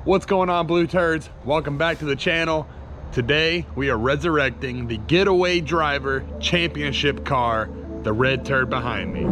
What's going on, Blue Turds? Welcome back to the channel. Today we are resurrecting the Getaway Driver championship car, the Red Turd behind me.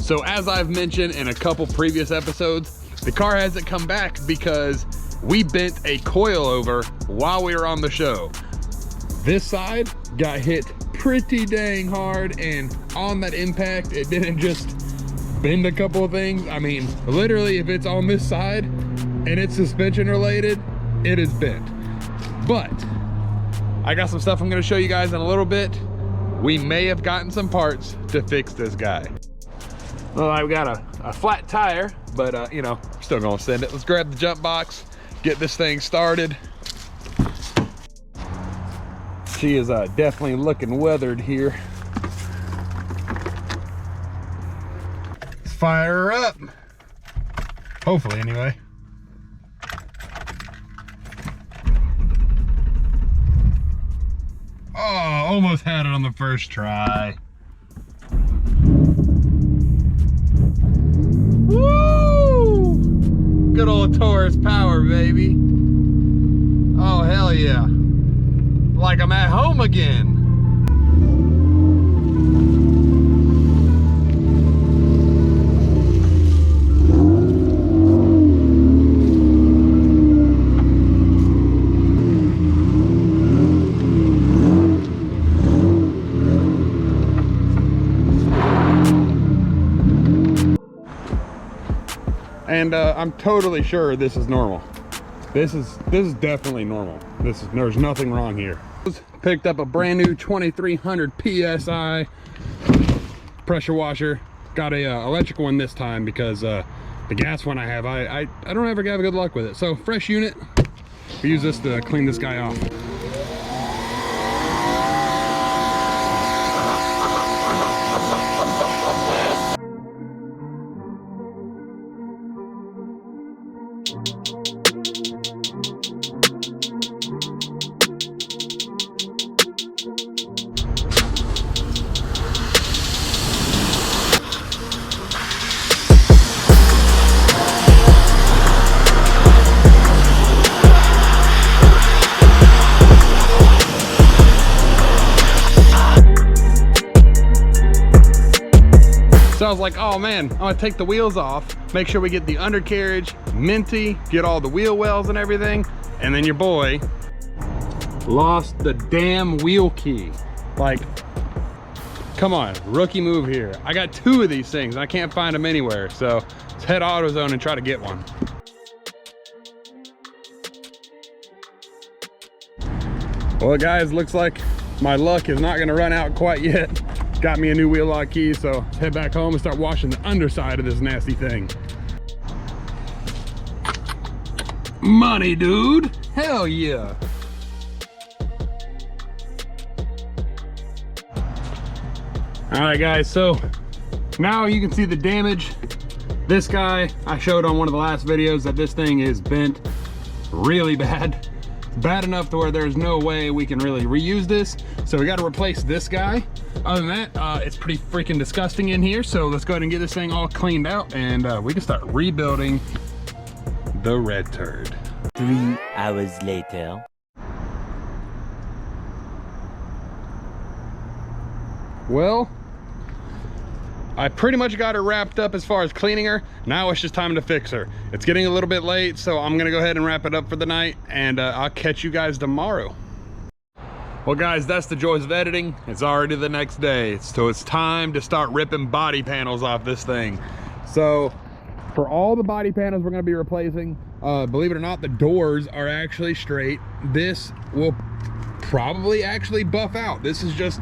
So as I've mentioned in a couple previous episodes, the car hasn't come back because we bent a coilover while we were on the show. This side got hit pretty dang hard, and on that impact, it didn't just bend a couple of things. I mean, literally, if it's on this side and it's suspension related, it is bent. But I got some stuff I'm gonna show you guys in a little bit. We may have gotten some parts to fix this guy. Well, I've got a flat tire, but you know, still gonna send it. Let's grab the jump box, get this thing started. She is definitely looking weathered here. Let's fire her up. Hopefully, anyway. Oh, almost had it on the first try. Woo! Good old Taurus power, baby. Oh, hell yeah. Like I'm at home again. And I'm totally sure this is normal. This is definitely normal. There's nothing wrong here. Picked up a brand new 2300 PSI pressure washer. Got a electric one this time because the gas one I have, I don't ever have good luck with it. So fresh unit. We use this to clean this guy off. So I was like, oh man, I'm gonna take the wheels off, make sure we get the undercarriage minty, get all the wheel wells and everything, and then your boy lost the damn wheel key. Like, come on, rookie move here. I got two of these things and I can't find them anywhere, so let's head AutoZone and try to get one. Well guys, looks like my luck is not gonna run out quite yet. Got me a new wheel lock key, so let's head back home and start washing the underside of this nasty thing. Money, dude. Hell yeah. All right, guys, so now you can see the damage. This guy, I showed on one of the last videos that this thing is bent really bad. Bad enough to where there's no way we can really reuse this. So we got to replace this guy. Other than that, it's pretty freaking disgusting in here. So let's go ahead and get this thing all cleaned out and we can start rebuilding the Red Turd. 3 hours later. Well, I pretty much got her wrapped up as far as cleaning her. Now it's just time to fix her. It's getting a little bit late, so I'm gonna go ahead and wrap it up for the night, and I'll catch you guys tomorrow. Well guys, that's the joys of editing. It's already the next day, so it's time to start ripping body panels off this thing. So For all the body panels we're going to be replacing, believe it or not, the doors are actually straight. This will probably actually buff out. This is just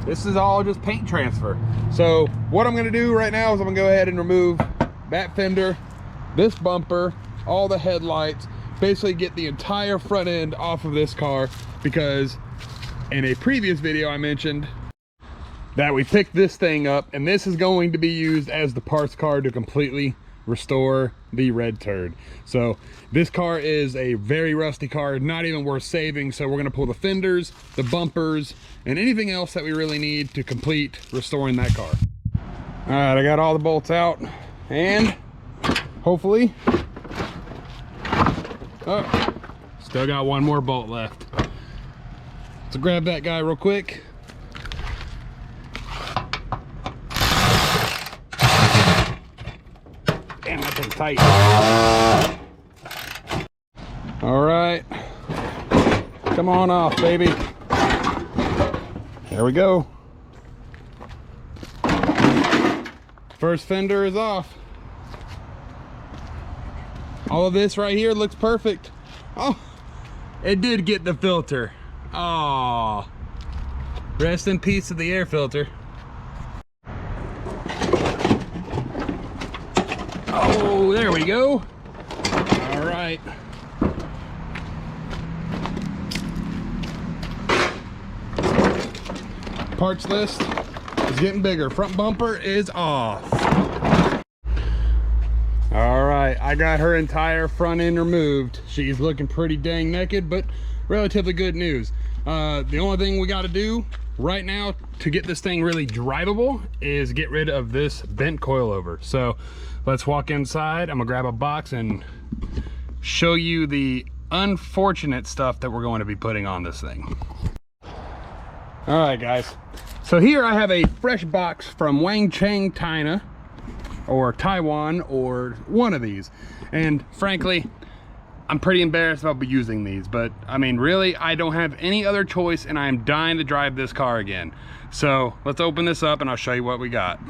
this is all just paint transfer. So what I'm going to do right now is I'm going to go ahead and remove that fender, this bumper, all the headlights, basically get the entire front end off of this car, because in a previous video I mentioned that we picked this thing up, and this is going to be used as the parts car to completely restore the Red Turd. So this car is a very rusty car, not even worth saving. So we're going to pull the fenders, the bumpers, and anything else that we really need to complete restoring that car. All right, I got all the bolts out, and hopefully, oh, still got one more bolt left. So grab that guy real quick. Damn, that thing's tight. All right, come on off, baby. There we go. First fender is off. All of this right here looks perfect. Oh, it did get the filter. Oh, rest in peace to the air filter. Oh, there we go. All right. Parts list is getting bigger. Front bumper is off. All right, I got her entire front end removed. She's looking pretty dang naked, but relatively good news. The only thing we got to do right now to get this thing really drivable is get rid of this bent coilover. So let's walk inside. I'm gonna grab a box and show you the unfortunate stuff that we're going to be putting on this thing. All right, guys. So here I have a fresh box from Wang Chang, China, or Taiwan, or one of these. And frankly, I'm pretty embarrassed about using these, but I mean, really, I don't have any other choice, and I am dying to drive this car again. So let's open this up and I'll show you what we got.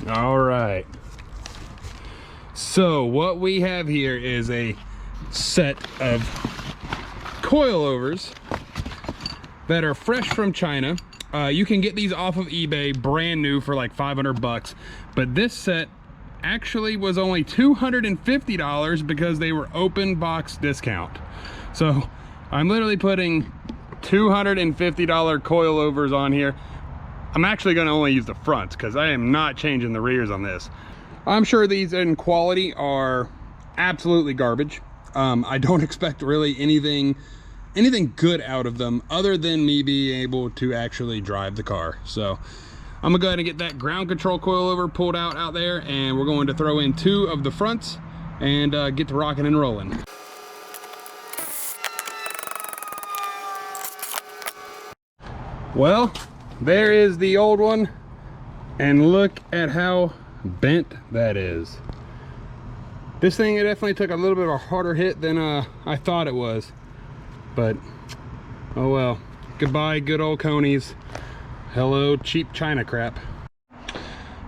All right. So what we have here is a set of coilovers that are fresh from China. You can get these off of eBay brand new for like 500 bucks, but this set actually was only $250 because they were open box discount. So I'm literally putting $250 coilovers on here. I'm actually going to only use the fronts because I am not changing the rears on this. I'm sure these in quality are absolutely garbage. I don't expect really anything good out of them other than me being able to actually drive the car. So I'm gonna go ahead and get that ground control coilover pulled out there, and we're going to throw in 2 of the fronts and get to rocking and rolling. Well, there is the old one, and look at how bent that is. This thing definitely took a little bit of a harder hit than I thought it was, but oh well. Goodbye good old conies. Hello cheap China crap.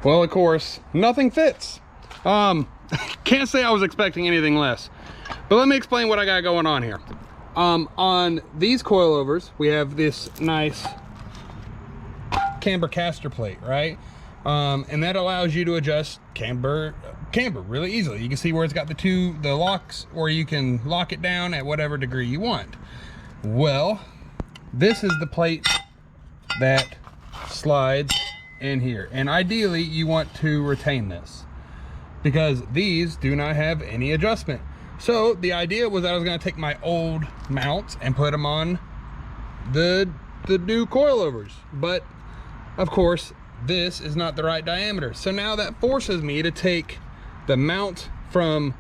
Well, of course nothing fits. Can't say I was expecting anything less, but let me explain what I got going on here. On these coilovers we have this nice camber caster plate, right? And that allows you to adjust camber really easily. You can see where it's got the locks, or you can lock it down at whatever degree you want. Well, this is the plate that slides in here, and ideally you want to retain this because these do not have any adjustment. So the idea was that I was going to take my old mounts and put them on the new coilovers, but of course this is not the right diameter. So now that forces me to take the mount from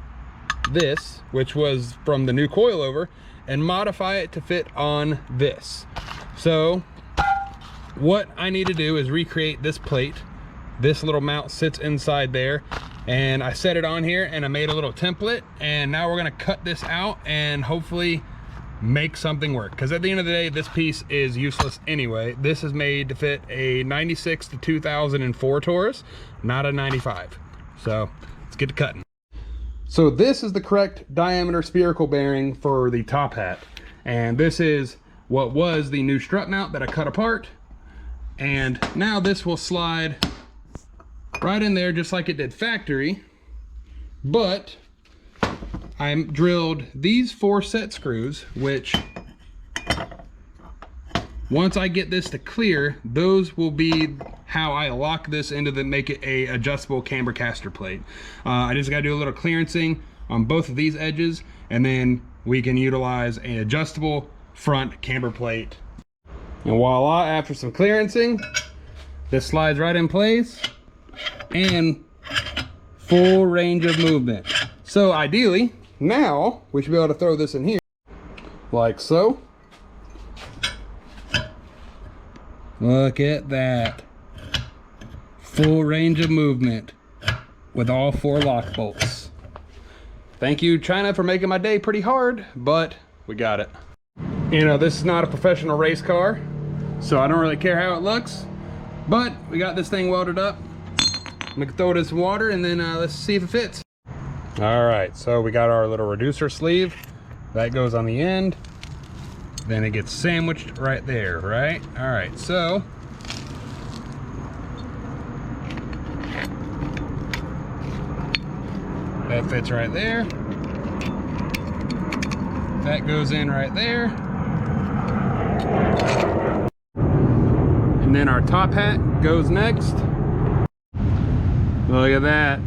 this, which was from the new coilover, and modify it to fit on this. So what I need to do is recreate this plate. This little mount sits inside there, and I set it on here and I made a little template, and now we're gonna cut this out and hopefully make something work, because at the end of the day this piece is useless anyway. This is made to fit a 96 to 2004 Taurus, not a 95. So let's get to cutting. So this is the correct diameter spherical bearing for the top hat, and this is what was the new strut mount that I cut apart, and now this will slide right in there just like it did factory. But I drilled these 4 set screws, which once I get this to clear, those will be how I lock this into the make it a adjustable camber caster plate. I just gotta do a little clearancing on both of these edges, and then we can utilize an adjustable front camber plate. And voila, after some clearancing, this slides right in place and full range of movement. So ideally, now we should be able to throw this in here like so. Look at that. Full range of movement with all 4 lock bolts. Thank you, China, for making my day pretty hard, but we got it. You know, this is not a professional race car, so I don't really care how it looks, but we got this thing welded up. I'm gonna throw it in some water and then let's see if it fits. All right, so we got our little reducer sleeve. That goes on the end. Then it gets sandwiched right there, right? All right, so that fits right there. That goes in right there. And then our top hat goes next. Look at that.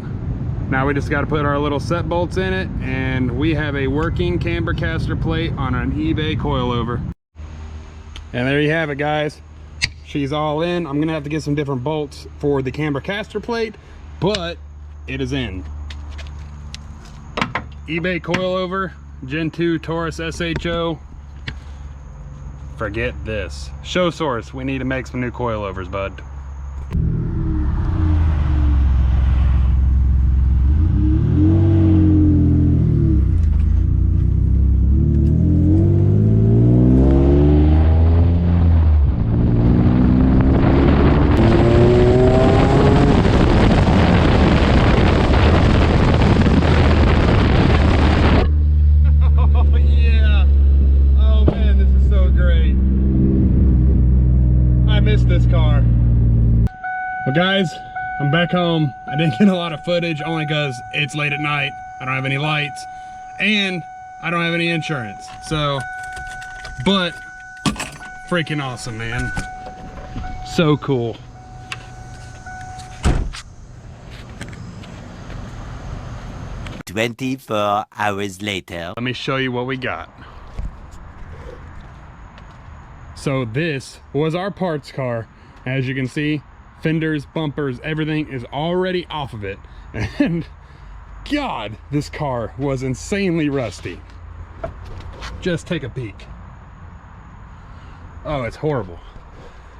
Now we just got to put our little set bolts in it, and we have a working camber caster plate on an eBay coilover. And there you have it, guys. She's all in. I'm gonna have to get some different bolts for the camber caster plate, but it is in. eBay coilover, Gen 2 Taurus SHO. Forget this. Show source, we need to make some new coilovers, bud. Well guys, I'm back home. I didn't get a lot of footage only because it's late at night. I don't have any lights and I don't have any insurance. So, but freaking awesome, man. So cool. "24 hours later." Let me show you what we got. So this was our parts car. As you can see, fenders, bumpers, everything is already off of it. And God, this car was insanely rusty. Just take a peek. Oh, it's horrible.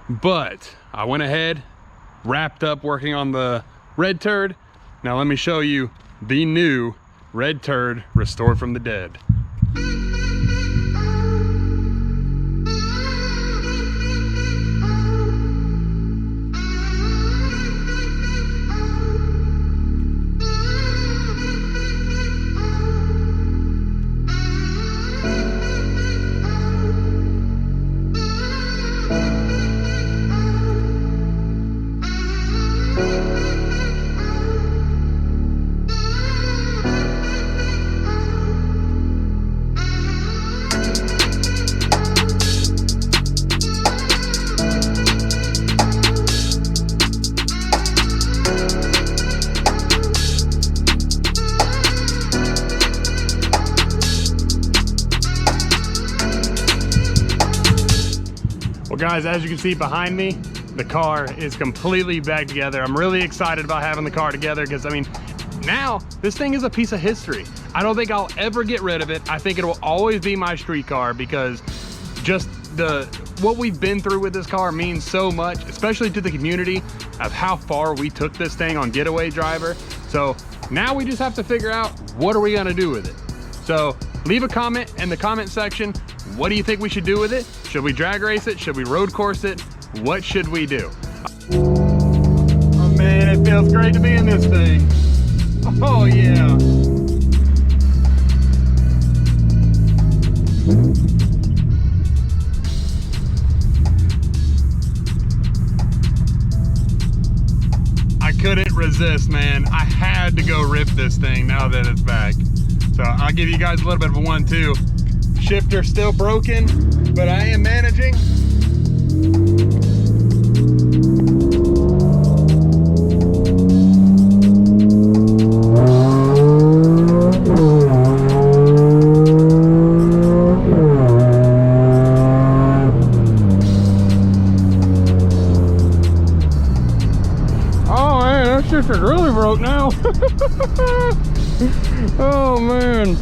But I went ahead, wrapped up working on the Red Turd. Now let me show you the new Red Turd restored from the dead. Guys, as you can see behind me, the car is completely back together. I'm really excited about having the car together because, I mean, now this thing is a piece of history. I don't think I'll ever get rid of it. I think it will always be my street car because just what we've been through with this car means so much, especially to the community, of how far we took this thing on Getaway Driver. So now we just have to figure out what are we gonna do with it. So leave a comment in the comment section. What do you think we should do with it? Should we drag race it? Should we road course it? What should we do? Oh man, it feels great to be in this thing. Oh yeah. I couldn't resist, man. I had to go rip this thing now that it's back. So I'll give you guys a little bit of a 1-2. Shifter still broken, but I am managing. Oh man, that shifter's really broke now. Oh man.